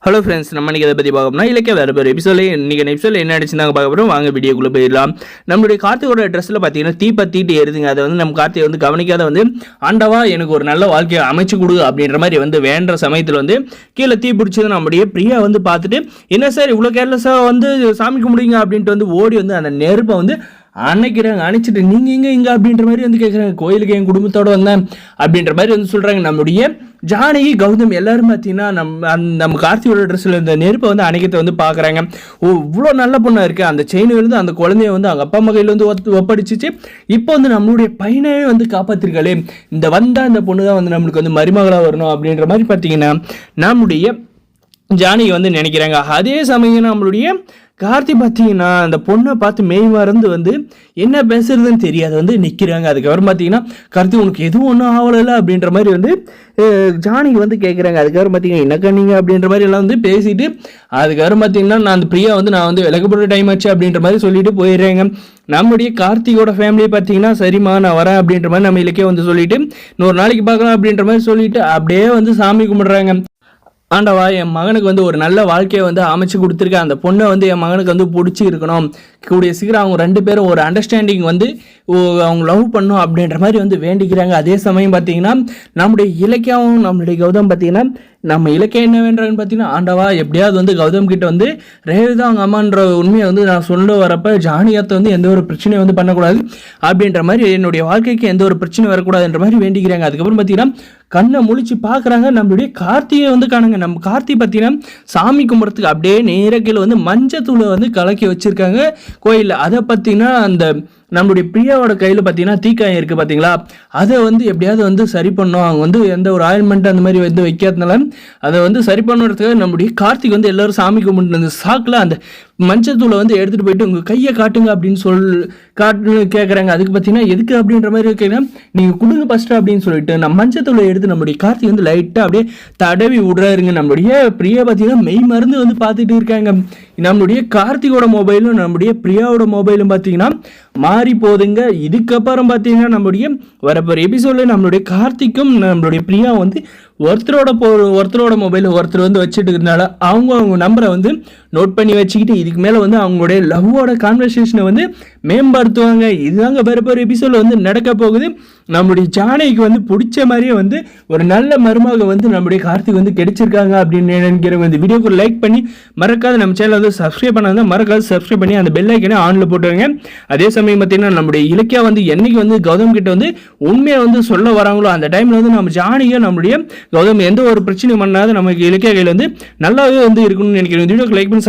Hello friends, நம்ம இன்றைக்கி எதை பற்றி பார்க்கணும்னா இலக்கிய வேறு பேர் எபிசோடில் இன்றைக்கி எபிசோடில் என்ன அடிச்சுதாங்க பார்க்க போகிறோம். வாங்க வீடியோக்குள்ளே போயிடலாம். நம்மளுடைய கார்த்திகோட ட்ரெஸ்ஸில் பார்த்தீங்கன்னா தீப்பத்திட்டு ஏறுதுங்க. அதை வந்து நம்ம கார்த்திகை வந்து கவனிக்காத வந்து ஆண்டவா எனக்கு ஒரு நல்ல வாழ்க்கையை அமைச்சு கொடு அப்படின்ற மாதிரி வந்து வேண்ட சமயத்தில் வந்து கீழே தீ பிடிச்சது நம்முடைய பிரியா வந்து பார்த்துட்டு என்ன சார் இவ்வளோ கேர்லெஸ்ஸாக வந்து சாமி கும்பிடுங்க அப்படின்ட்டு வந்து ஓடி வந்து அந்த நெருப்பை வந்து அணைக்கிறாங்க. அணைச்சிட்டு நீங்கள் எங்கே அப்படின்ற மாதிரி வந்து கேட்குறாங்க. கோயிலுக்கு என் குடும்பத்தோடு வந்தேன் அப்படின்ற மாதிரி வந்து சொல்கிறாங்க. நம்மளுடைய ஜானகி கௌதம் எல்லாரும் பார்த்தீங்கன்னா நம்ம கார்த்தியோட ட்ரெஸ்ஸில் இந்த நெருப்பை வந்து அணைக்கத்தை வந்து பார்க்குறாங்க. இவ்வளோ நல்ல பொண்ணாக இருக்குது. அந்த செயின் வந்து அந்த குழந்தைய வந்து அவங்க அப்பா அம்மா கையில் வந்து ஒப்படைச்சிச்சு. இப்போ வந்து நம்மளுடைய பையனவே வந்து காப்பாற்றிருக்காளே, இந்த வந்தால் இந்த பொண்ணு தான் வந்து நம்மளுக்கு வந்து மருமகளாக வரணும் அப்படின்ற மாதிரி பார்த்தீங்கன்னா நம்முடைய ஜானகி வந்து நினைக்கிறாங்க. அதே சமயம் நம்மளுடைய கார்த்தி பார்த்தீங்கன்னா அந்த பொண்ணை பார்த்து மெய் மறந்து வந்து என்ன பேசுறதுன்னு தெரியாது வந்து நிற்கிறாங்க. அதுக்கப்புறம் பார்த்தீங்கன்னா கார்த்தி உனக்கு எதுவும் ஒன்றும் ஆகலை அப்படின்ற மாதிரி வந்து ஜானகி வந்து கேட்குறாங்க. அதுக்கப்புறம் பார்த்தீங்கன்னா என்னக்கா நீங்கள் அப்படின்ற மாதிரி எல்லாம் வந்து பேசிட்டு அதுக்கப்புறம் பார்த்தீங்கன்னா நான் அந்த பிரியா வந்து நான் வந்து விலகப்படுற டைம் ஆச்சு அப்படின்ற மாதிரி சொல்லிட்டு போயிடுறேங்க. நம்முடைய கார்த்திகோட ஃபேமிலி பார்த்தீங்கன்னா சரிம்மா நான் வரேன் அப்படின்ற மாதிரி நம்ம இலக்கிய வந்து சொல்லிட்டு இன்னொரு நாளைக்கு பார்க்கலாம் அப்படின்ற மாதிரி சொல்லிட்டு அப்படியே வந்து சாமி கும்பிடுறாங்க. ஆண்டவா என் மகனுக்கு வந்து ஒரு நல்ல வாழ்க்கையை வந்து அமைச்சு கொடுத்துருக்கேன். அந்த பொண்ணை வந்து என் மகனுக்கு வந்து பிடிச்சி இருக்கணும். கூடிய சீக்கிரம் அவங்க ரெண்டு பேரும் ஒரு அண்டர்ஸ்டாண்டிங் வந்து அவங்க லவ் பண்ணும் அப்படின்ற மாதிரி வந்து வேண்டிக்கிறாங்க. அதே சமயம் பார்த்தீங்கன்னா நம்முடைய இலக்கியாவும் நம்மளுடைய கௌதம் பார்த்தீங்கன்னா நம்ம இலக்கியம் என்ன வேண்டான்னு பார்த்தீங்கன்னா ஆண்டவா எப்படியாவது வந்து கௌதம் கிட்ட வந்து ரேவதி அவங்க அம்மான்ற உண்மையை வந்து நான் சொல்ல வரப்போ ஜானியத்தை வந்து எந்த ஒரு பிரச்சனையும் வந்து பண்ணக்கூடாது அப்படின்ற மாதிரி என்னுடைய வாழ்க்கைக்கு எந்த ஒரு பிரச்சனை வரக்கூடாதுன்ற மாதிரி வேண்டிக்கிறாங்க. அதுக்கப்புறம் பார்த்தீங்கன்னா கண்ணை முழிச்சு பார்க்குறாங்க. நம்மளுடைய கார்த்தியை வந்து காணுங்க. நம்ம கார்த்தி பார்த்தீங்கன்னா சாமி கும்பிட்றதுக்கு அப்படியே நேரக்கையில் வந்து மஞ்சத்தூளை வந்து கலக்கி வச்சுருக்காங்க கோயிலில். அதை பார்த்தீங்கன்னா அந்த நம்மளுடைய பிரியாவோட கையில் பார்த்தீங்கன்னா தீக்காயம் இருக்குது பார்த்தீங்களா, அதை வந்து எப்படியாவது வந்து சரி பண்ணோம். அவங்க வந்து எந்த ஒரு ஆயில்மெண்ட் அந்த மாதிரி வந்து வைக்காதனால அதை வந்து சரி பண்ணுறதுக்காக நம்மளுடைய கார்த்திக் வந்து எல்லோரும் சாமி கும்பிட்டு அந்த சாக்கில் அந்த மஞ்சத்தூளை வந்து எடுத்துகிட்டு போயிட்டு உங்கள் கையை காட்டுங்க அப்படின்னு காட்டுன்னு கேட்குறாங்க. அதுக்கு பார்த்தீங்கன்னா எதுக்கு அப்படின்ற மாதிரி கேட்குறேன். நீங்கள் கொடுங்க ஃபஸ்ட்டு அப்படின்னு சொல்லிட்டு நம்ம மஞ்சத்தூளை எடுத்து நம்மளுடைய கார்த்திக் வந்து லைட்டாக அப்படியே தடவி விடுறாருங்க. நம்மளுடைய பிரியா பார்த்தீங்கன்னா மெய் மருந்து வந்து பார்த்துட்டு இருக்காங்க. நம்மளுடைய கார்த்திகோட மொபைலும் நம்முடைய பிரியாவோட மொபைலும் பார்த்தீங்கன்னா மாறி போகுதுங்க. இதுக்கப்புறம் பார்த்தீங்கன்னா நம்மளுடைய வரப்போகிற எபிசோடில் நம்மளுடைய கார்த்திக்கும் நம்மளுடைய பிரியா வந்து ஒருத்தரோட மொபைல் ஒருத்தர் வந்து வச்சுட்டு இருந்தால அவங்க நம்பரை வந்து நோட் பண்ணி வச்சுக்கிட்டு இதுக்கு மேலே வந்து அவங்களுடைய லவ்வோட கான்வர்சேஷனை வந்து மேம்படுத்துவாங்க. இதுதாங்க வரப்போகிற எபிசோடில் வந்து நடக்க போகுது. நம்மளுடைய ஜானகிக்கு வந்து பிடிச்ச மாதிரியே வந்து ஒரு நல்ல மருமக வந்து நம்மளுடைய கார்த்திக் வந்து கிடைச்சிருக்காங்க அப்படின்னு நினைக்கிறவங்க இந்த வீடியோக்கு லைக் பண்ணி மறக்காத நம்ம சேனல் வந்து சப்ஸ்கிரைப் பண்ணாதான் மறக்காது சப்ஸ்கிரைப் பண்ணி அந்த பெல் ஐக்கனை ஆனில் போட்டுருங்க. அதே சமயம் பார்த்தீங்கன்னா நம்மளுடைய இலக்கியா வந்து என்னைக்கு வந்து கௌதம் கிட்ட வந்து உண்மையை வந்து சொல்ல வராங்களோ அந்த டைமில் வந்து நம்ம ஜானகியை நம்மளுடைய கௌதம் எந்த ஒரு பிரச்சனையும் பண்ணாத நமக்கு இலக்கிய கையில் வந்து நல்லாவே வந்து இருக்கணும்னு நினைக்கிறேன். இந்த வீடியோக்கு லைக் பண்ணி